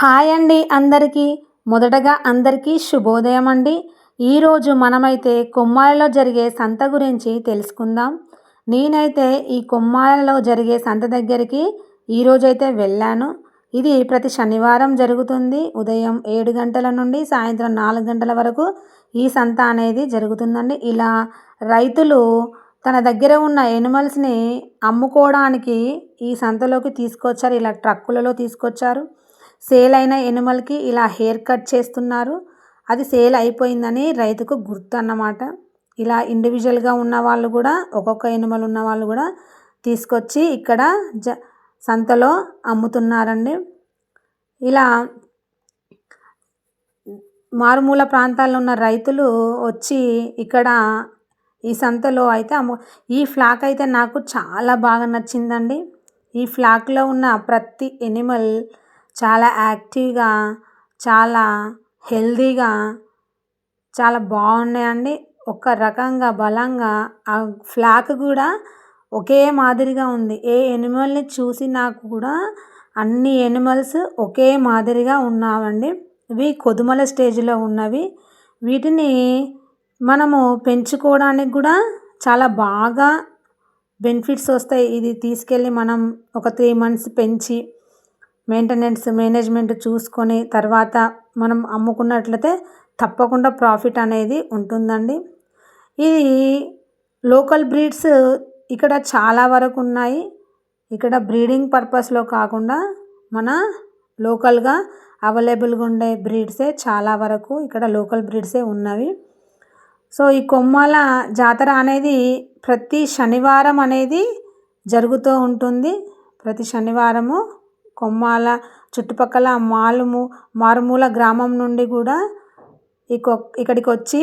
Hi అండి అందరికీ. మొదటగా అందరికీ శుభోదయం అండి. ఈరోజు మనమైతే కొమ్మాలలో జరిగే సంత గురించి తెలుసుకుందాం. నేనైతే ఈ కొమ్మాలలో జరిగే సంత దగ్గరికి ఈరోజైతే వెళ్ళాను. ఇది ప్రతి శనివారం జరుగుతుంది. ఉదయం 7 గంటల నుండి సాయంత్రం 4 గంటల వరకు ఈ సంత అనేది జరుగుతుందండి. ఇలా రైతులు తన దగ్గర ఉన్న ఎనిమల్స్ని అమ్ముకోవడానికి ఈ సంతలోకి తీసుకొచ్చారు. ఇలా ట్రక్కులలో తీసుకొచ్చారు. సేల్ అయిన ఎనిమల్కి ఇలా హెయిర్ కట్ చేస్తున్నారు. అది సేల్ అయిపోయిందని రైతుకు గుర్తు అన్నమాట. ఇలా ఇండివిజువల్గా ఉన్న వాళ్ళు కూడా ఒక్కొక్క ఎనిమల్ ఉన్న వాళ్ళు కూడా తీసుకొచ్చి ఇక్కడ సంతలో అమ్ముతున్నారండి. ఇలా మారుమూల ప్రాంతాల్లో ఉన్న రైతులు వచ్చి ఇక్కడ ఈ సంతలో అయితే ఈ ఫ్లాక్ అయితే నాకు చాలా బాగా నచ్చిందండి. ఈ ఫ్లాక్లో ఉన్న ప్రతి ఎనిమల్ చాలా యాక్టివ్గా, చాలా హెల్దీగా, చాలా బాగున్నాయండి. ఒక రకంగా బలంగా ఆ ఫ్లాక్ కూడా ఒకే మాదిరిగా ఉంది. ఏ ఎనిమల్ని చూసినా కూడా అన్ని ఎనిమల్స్ ఒకే మాదిరిగా ఉన్నావండి. ఇవి కొదుమల స్టేజ్లో ఉన్నవి. వీటిని మనము పెంచుకోవడానికి కూడా చాలా బాగా బెనిఫిట్స్ వస్తాయి. ఇది తీసుకెళ్ళి మనం ఒక 3 months పెంచి మేనేజ్మెంట్ చూసుకొని తర్వాత మనం అమ్ముకున్నట్లయితే తప్పకుండా ప్రాఫిట్ అనేది ఉంటుందండి. ఇది లోకల్ బ్రీడ్స్ ఇక్కడ చాలా వరకు ఉన్నాయి. ఇక్కడ బ్రీడింగ్ పర్పస్లో కాకుండా మన లోకల్గా అవైలబుల్గా ఉండే బ్రీడ్సే చాలా వరకు ఇక్కడ లోకల్ బ్రీడ్సే ఉన్నవి. సో ఈ కొమ్మాల జాతర అనేది ప్రతి శనివారం అనేది జరుగుతూ ఉంటుంది. ప్రతి శనివారము కొమ్మాల చుట్టుపక్కల మారుమూల గ్రామం నుండి కూడా ఇక్కడికి వచ్చి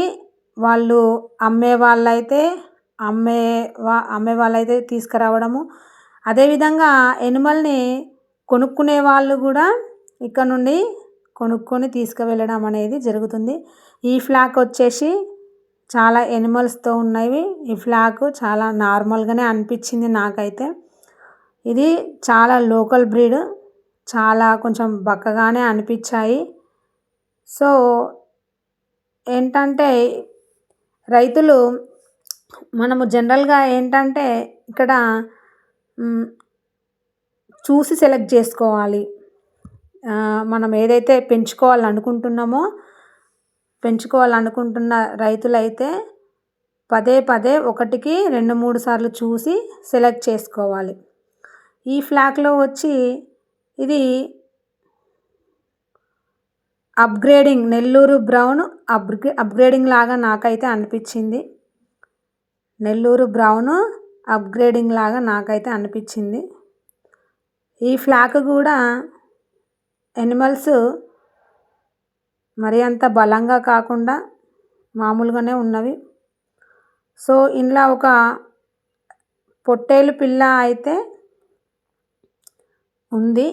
వాళ్ళు అమ్మే వాళ్ళైతే తీసుకురావడము, అదేవిధంగా ఎనిమల్ని కొనుక్కునే వాళ్ళు కూడా ఇక్కడ నుండి కొనుక్కొని తీసుకువెళ్ళడం అనేది జరుగుతుంది. ఈ ఫ్లాక్ వచ్చేసి చాలా ఎనిమల్స్తో ఉన్నవి. ఈ ఫ్లాక్ చాలా నార్మల్గానే అనిపించింది నాకైతే. ఇది చాలా లోకల్ బ్రీడ్, చాలా కొంచెం బక్కగానే అనిపించాయి. సో ఏంటంటే రైతులు మనము జనరల్గా ఏంటంటే ఇక్కడ చూసి సెలెక్ట్ చేసుకోవాలి. మనం ఏదైతే పెంచుకోవాలనుకుంటున్న రైతులైతే పదే ఒకటికి 2-3 సార్లు చూసి సెలెక్ట్ చేసుకోవాలి. ఈ ఫ్లాక్లో వచ్చి ఇది అప్గ్రేడింగ్ నెల్లూరు బ్రౌన్ అప్గ్రేడింగ్ లాగా నాకైతే అనిపించింది. నెల్లూరు బ్రౌన్ అప్గ్రేడింగ్ లాగా నాకైతే అనిపించింది. ఈ ఫ్లాక్ కూడా ఎనిమల్స్ మరి అంత బలంగా కాకుండా మామూలుగానే ఉన్నవి. సో ఇందులో ఒక పొట్టేలు పిల్ల అయితే ఉంది.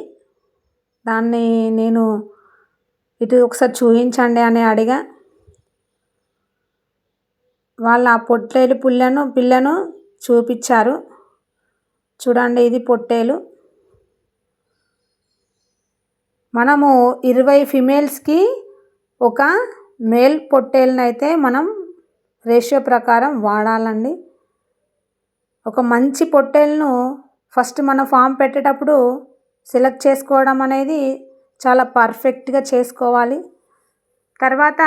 దాన్ని నేను ఇటు ఒకసారి చూపించండి అని అడిగా. వాళ్ళ ఆ పొట్టేలు పిల్లను చూపించారు. చూడండి, ఇది పొట్టేలు. మనము 20 ఫిమేల్స్కి ఒక మేల్ పొట్టేలుని అయితే మనం రేషియో ప్రకారం వాడాలండి. ఒక మంచి పొట్టేలును ఫస్ట్ మనం ఫామ్ పెట్టేటప్పుడు సెలెక్ట్ చేసుకోవడం అనేది చాలా పర్ఫెక్ట్గా చేసుకోవాలి. తర్వాత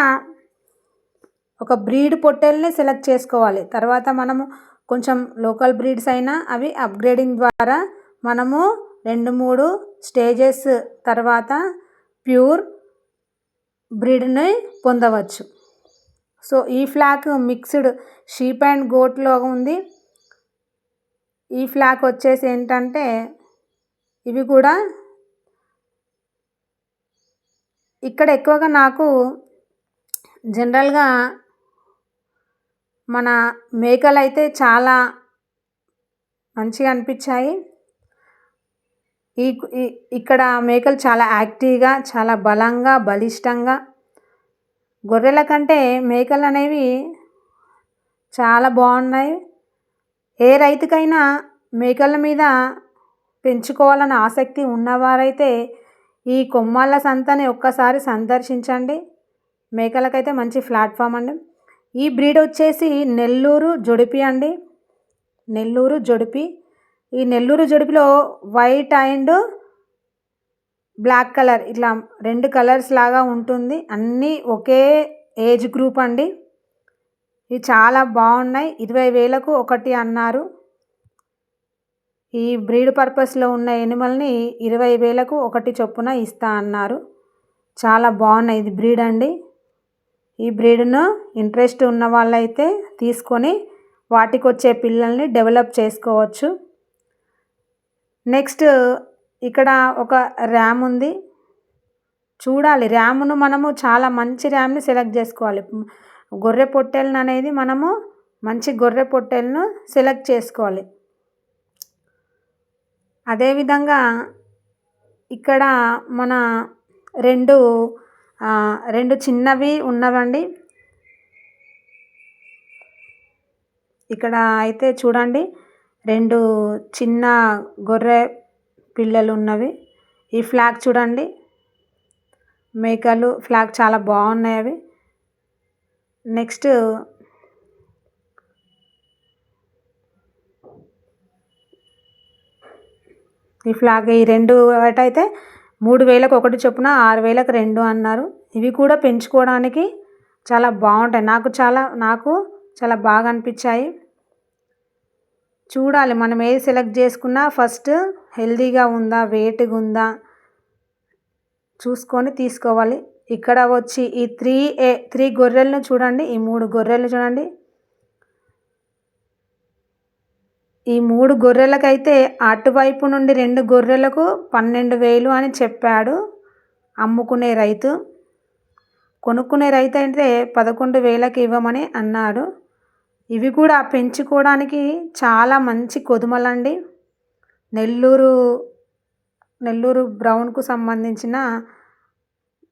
ఒక బ్రీడ్ పొట్టేల్ని సెలెక్ట్ చేసుకోవాలి. తర్వాత మనము కొంచెం లోకల్ బ్రీడ్స్ అయినా అవి అప్గ్రేడింగ్ ద్వారా మనము 2-3 స్టేజెస్ తర్వాత ప్యూర్ బ్రీడ్ని పొందవచ్చు. సో ఈ ఫ్లాక్ మిక్స్డ్ షీప్ అండ్ గోట్లో ఉంది. ఈ ఫ్లాక్ వచ్చేసి ఏంటంటే ఇవి కూడా ఇక్కడ ఎక్కువగా నాకు జనరల్గా మన మేకలు అయితే చాలా మంచిగా అనిపించాయి. ఇక్కడ మేకలు చాలా యాక్టివ్గా, చాలా బలంగా, బలిష్టంగా, గొర్రెల కంటే మేకలు అనేవి చాలా బాగున్నాయి. ఏ రైతుకైనా మేకల మీద పెంచుకోవాలని ఆసక్తి ఉన్నవారైతే ఈ కొమ్మాళ్ళ సంతని ఒక్కసారి సందర్శించండి. మేకలకైతే మంచి ప్లాట్ఫామ్ అండి. ఈ బ్రీడ్ వచ్చేసి నెల్లూరు జుడిపి అండి. నెల్లూరు జుడిపి. ఈ నెల్లూరు జుడిపిలో వైట్ అండ్ బ్లాక్ కలర్ ఇట్లా 2 కలర్స్ లాగా ఉంటుంది. అన్నీ ఒకే ఏజ్ గ్రూప్ అండి. ఇవి చాలా బాగున్నాయి. 20,000కు ఒకటి అన్నారు. ఈ బ్రీడ్ పర్పస్లో ఉన్న ఎనిమల్ని 20,000కు ఒకటి చొప్పున ఇస్తా అన్నారు. చాలా బాగున్నాయి. ఇది బ్రీడ్ అండి. ఈ బ్రీడ్ను ఇంట్రెస్ట్ ఉన్న వాళ్ళైతే తీసుకొని వాటికి వచ్చే పిల్లల్ని డెవలప్ చేసుకోవచ్చు. నెక్స్ట్ ఇక్కడ ఒక ర్యామ్ ఉంది. చూడాలి, ర్యామ్ను మనము చాలా మంచి ర్యామ్ని సెలెక్ట్ చేసుకోవాలి. గొర్రె పొట్టేలను అనేది మనము మంచి గొర్రె పొట్టేలను సెలెక్ట్ చేసుకోవాలి. అదేవిధంగా ఇక్కడ మన రెండు చిన్నవి ఉన్నవండి. ఇక్కడ అయితే చూడండి, 2 చిన్న గొర్రె పిల్లలు ఉన్నవి. ఈ ఫ్లాగ్ చూడండి, మేకలు ఫ్లాగ్ చాలా బాగున్నాయి అవి. నెక్స్ట్ ఈ ఫ్లాగ్ ఈ 2 వాటైతే 3,000కు ఒకటి చొప్పున 6,000కు 2 అన్నారు. ఇవి కూడా పెంచుకోవడానికి చాలా బాగుంటాయి. నాకు చాలా బాగా అనిపించాయి. చూడాలి, మనం ఏది సెలెక్ట్ చేసుకున్నా ఫస్ట్ హెల్దీగా ఉందా, వెయిట్గా ఉందా చూసుకొని తీసుకోవాలి. ఇక్కడ వచ్చి ఈ 3 గొర్రెలను చూడండి, ఈ 3 గొర్రెలు చూడండి. ఈ 3 గొర్రెలకైతే అటువైపు నుండి 2 గొర్రెలకు 12,000 అని చెప్పాడు అమ్ముకునే రైతు. కొనుక్కునే రైతు అయితే 11,000కి ఇవ్వమని అన్నాడు. ఇవి కూడా పెంచుకోవడానికి చాలా మంచి కొదుమలండి. నెల్లూరు బ్రౌన్కు సంబంధించిన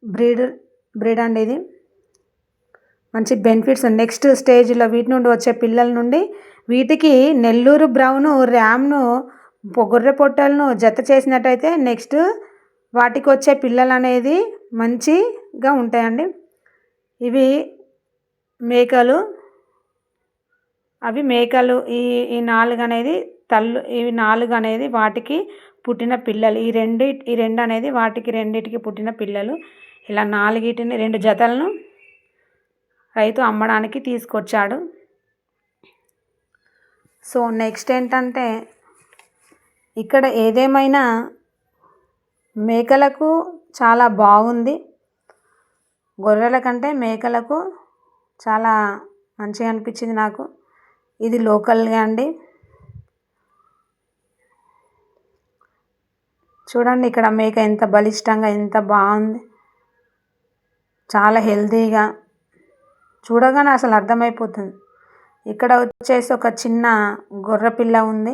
బ్రీడ్ అండి. ఇది మంచి బెనిఫిట్స్. నెక్స్ట్ స్టేజ్లో వీటి నుండి వచ్చే పిల్లల నుండి వీటికి నెల్లూరు బ్రౌను ర్యామ్ను గొర్రె పొట్టలను జత చేసినట్టయితే నెక్స్ట్ వాటికి వచ్చే పిల్లలు అనేది మంచిగా ఉంటాయండి. ఇవి మేకలు, అవి మేకలు. ఈ 4 అనేది ఇవి 4 అనేది వాటికి పుట్టిన పిల్లలు. ఈ రెండు అనేది వాటికి రెండిటికి పుట్టిన పిల్లలు. ఇలా 2 జతలను రైతు అమ్మడానికి తీసుకొచ్చాడు. సో నెక్స్ట్ ఏంటంటే, ఇక్కడ ఏదేమైనా మేకలకు చాలా బాగుంది. గొర్రెల కంటే మేకలకు చాలా మంచిగా అనిపించింది నాకు. ఇది లోకల్గా అండి. చూడండి, ఇక్కడ మేక ఎంత బలిష్టంగా, ఎంత బాగుంది, చాలా హెల్తీగా, చూడగానే అసలు అర్థమైపోతుంది. ఇక్కడ వచ్చేసి ఒక చిన్న గొర్రె పిల్ల ఉంది.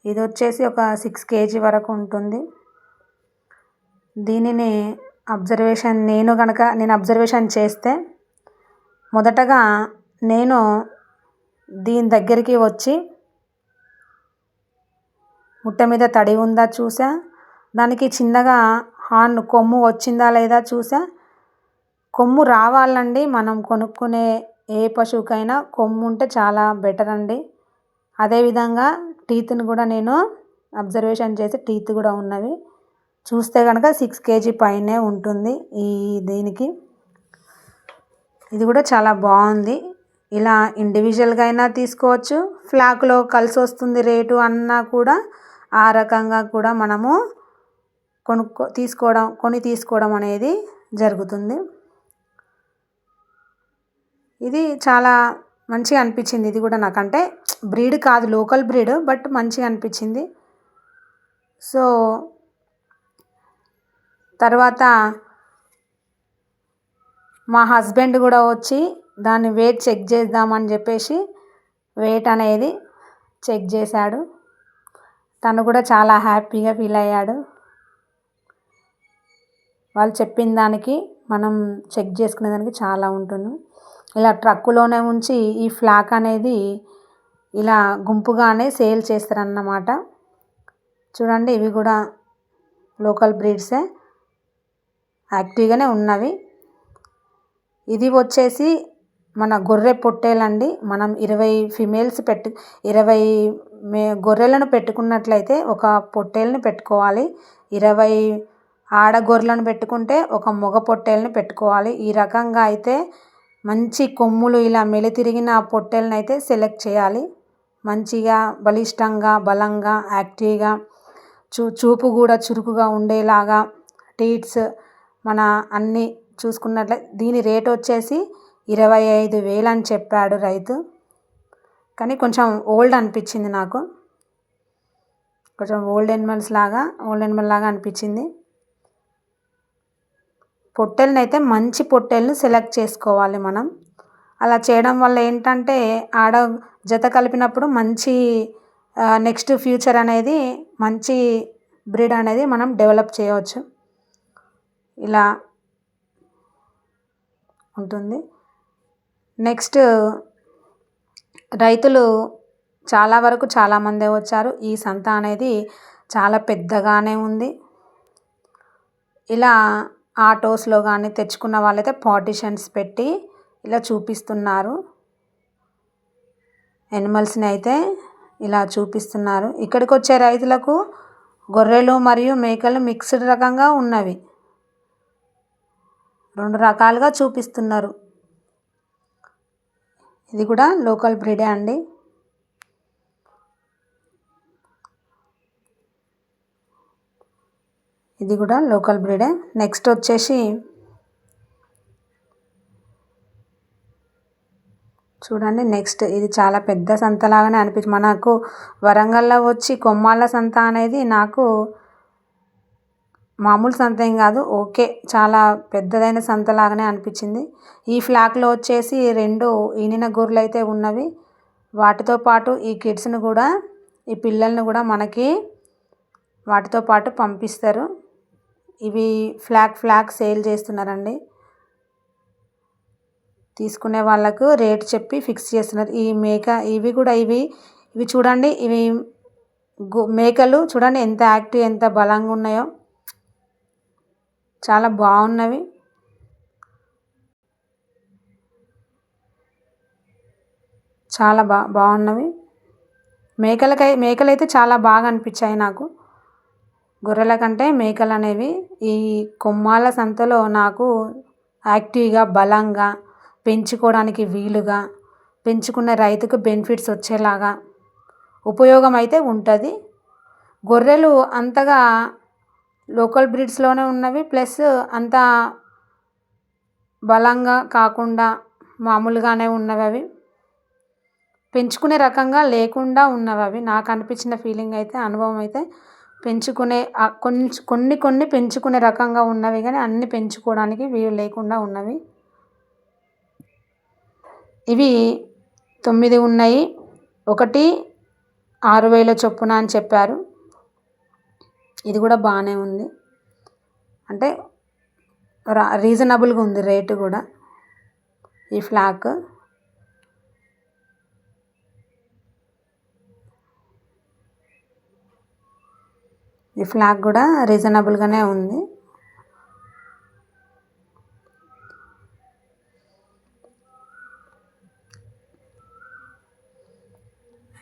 ఇది వచ్చేసి ఒక 6 kg వరకు ఉంటుంది. దీనిని నేను అబ్జర్వేషన్ చేస్తే మొదటగా నేను దీని దగ్గరికి వచ్చి ముట్ట మీద తడి ఉందా చూసా. దానికి చిన్నగా కొమ్ము వచ్చిందా లేదా చూసా. కొమ్ము రావాలండి. మనం కొనుక్కునే ఏ పశువుకైనా కొమ్ము ఉంటే చాలా బెటర్ అండి. అదేవిధంగా టీత్ని కూడా నేను అబ్జర్వేషన్ చేసి టీత్ కూడా ఉన్నవి. చూస్తే కనుక 6 kg పైనే ఉంటుంది దీనికి. ఇది కూడా చాలా బాగుంది. ఇలా ఇండివిజువల్గా అయినా తీసుకోవచ్చు, ఫ్లాక్లో కలిసి వస్తుంది రేటు అన్నా కూడా ఆ రకంగా కూడా మనము తీసుకోవడం అనేది జరుగుతుంది. ఇది చాలా మంచిగా అనిపించింది. ఇది కూడా నాకంటే బ్రీడ్ కాదు, లోకల్ బ్రీడ్, బట్ మంచిగా అనిపించింది. సో తర్వాత మా హస్బెండ్ కూడా వచ్చి దాన్ని వెయిట్ చెక్ చేద్దామని చెప్పేసి వెయిట్ అనేది చెక్ చేశాడు. తను కూడా చాలా హ్యాపీగా ఫీల్ అయ్యాడు. వాళ్ళు చెప్పిన దానికి మనం చెక్ చేసుకునే దానికి చాలా ఉంటుంది. ఇలా ట్రక్కులోనే ఉంచి ఈ ఫ్లాక్ అనేది ఇలా గుంపుగానే సేల్ చేస్తారన్నమాట. చూడండి, ఇవి కూడా లోకల్ బ్రీడ్సే యాక్టివ్గానే ఉన్నవి. ఇది వచ్చేసి మన గొర్రె పొట్టేలండి. మనం 20 గొర్రెలను పెట్టుకున్నట్లయితే ఒక పొట్టేల్ని పెట్టుకోవాలి. 20 ఆడ గొర్రెలను పెట్టుకుంటే ఒక మగ పొట్టేల్ని పెట్టుకోవాలి. ఈ రకంగా అయితే మంచి కొమ్ములు ఇలా మెలితిరిగిన పొట్టేల్ని అయితే సెలెక్ట్ చేయాలి. మంచిగా బలిష్టంగా బలంగా యాక్టివ్గా చూపు కూడా చురుకుగా ఉండేలాగా టీట్స్ మన అన్నీ చూసుకున్నట్లే. దీని రేట్ వచ్చేసి 25,000 అని చెప్పాడు రైతు. కానీ కొంచెం ఓల్డ్ అనిపించింది నాకు. కొంచెం ఓల్డ్ ఎనిమల్ లాగా అనిపించింది. పొట్టేల్ని అయితే మంచి పొట్టేల్ని సెలెక్ట్ చేసుకోవాలి మనం. అలా చేయడం వల్ల ఏంటంటే ఆడ జత కలిపినప్పుడు మంచి నెక్స్ట్ ఫ్యూచర్ అనేది మంచి బ్రీడ్ అనేది మనం డెవలప్ చేయవచ్చు. ఇలా ఉంటుంది. నెక్స్ట్ రైతులు చాలామందే వచ్చారు. ఈ సంత అనేది చాలా పెద్దగానే ఉంది. ఇలా ఆటోస్లో కానీ తెచ్చుకున్న వాళ్ళైతే పార్టిషన్స్ పెట్టి ఇలా చూపిస్తున్నారు. ఎనిమల్స్ని అయితే ఇలా చూపిస్తున్నారు. ఇక్కడికి వచ్చే రైతులకు గొర్రెలు మరియు మేకలు మిక్స్డ్ రకంగా ఉన్నవి. 2 రకాలుగా చూపిస్తున్నారు. ఇది కూడా లోకల్ బ్రీడే అండి. ఇది కూడా లోకల్ బ్రీడే. నెక్స్ట్ వచ్చేసి చూడండి. నెక్స్ట్ ఇది చాలా పెద్ద సంతలాగానే అనిపించింది మనకు. వరంగల్లో వచ్చి కొమ్మాళ్ళ సంత అనేది నాకు మామూలు సంత ఏం కాదు, ఓకే, చాలా పెద్దదైన సంతలాగానే అనిపించింది. ఈ ఫ్లాక్లో వచ్చేసి 2 ఈనిన గొర్రెలు అయితే ఉన్నవి. వాటితో పాటు ఈ కిడ్స్ని కూడా ఈ పిల్లల్ని కూడా మనకి వాటితో పాటు పంపిస్తారు. ఇవి ఫ్లాక్ సేల్ చేస్తున్నారండి. తీసుకునే వాళ్ళకు రేట్ చెప్పి ఫిక్స్ చేస్తున్నారు. ఈ మేక ఇవి చూడండి. ఇవి మేకలు చూడండి ఎంత యాక్టివ్ ఎంత బలంగా ఉన్నాయో. చాలా బాగున్నవి. చాలా బాగున్నవి. మేకలైతే చాలా బాగా అనిపించాయి నాకు. గొర్రెల కంటే మేకలు అనేవి ఈ కొమ్మాల సంతలో నాకు యాక్టివ్గా బలంగా పెంచుకోవడానికి వీలుగా, పెంచుకున్న రైతుకు బెనిఫిట్స్ వచ్చేలాగా ఉపయోగం అయితే ఉంటుంది. గొర్రెలు అంతగా లోకల్ బ్రీడ్స్లోనే ఉన్నవి. ప్లస్ అంత బలంగా కాకుండా మామూలుగానే ఉన్నవి. అవి పెంచుకునే రకంగా లేకుండా ఉన్నవి. అవి నాకు అనిపించిన ఫీలింగ్ అయితే, అనుభవం అయితే పెంచుకునే కొన్ని పెంచుకునే రకంగా ఉన్నవి కానీ అన్ని పెంచుకోవడానికి వీలు లేకుండా ఉన్నవి. ఇవి 9 ఉన్నాయి. ఒకటి 6,000 చొప్పున అని చెప్పారు. ఇది కూడా బాగానే ఉంది. అంటే రీజనబుల్గా ఉంది రేటు కూడా. ఈ ఫ్లాక్ కూడా రీజనబుల్గానే ఉంది.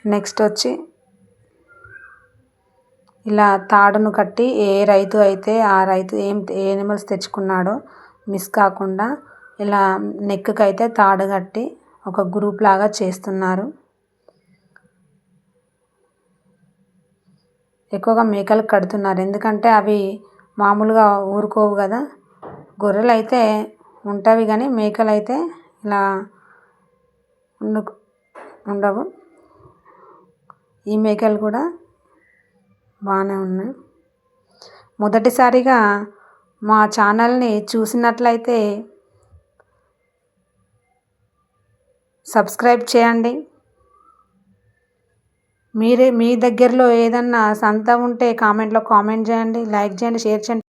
నెక్స్ట్ వచ్చి ఇలా తాడును కట్టి ఏ రైతు అయితే ఆ రైతు ఏ ఎనిమల్స్ తెచ్చుకున్నాడో మిస్ కాకుండా ఇలా నెక్కి అయితే తాడు కట్టి ఒక గ్రూప్ లాగా చేస్తున్నారు. ఎక్కువగా మేకలు కడుతున్నారు. ఎందుకంటే అవి మామూలుగా ఊరుకోవు కదా. గొర్రెలు అయితే ఉంటవి కానీ మేకలు అయితే ఇలా ఉండవు. ఈ మేకలు కూడా బాగానే ఉన్నాయి. మొదటిసారిగా మా ఛానల్ని చూసినట్లయితే సబ్స్క్రైబ్ చేయండి. మీ దగ్గరలో ఏదన్నా సంత ఉంటే కామెంట్లో కామెంట్ చేయండి, లైక్ చేయండి, షేర్ చేయండి.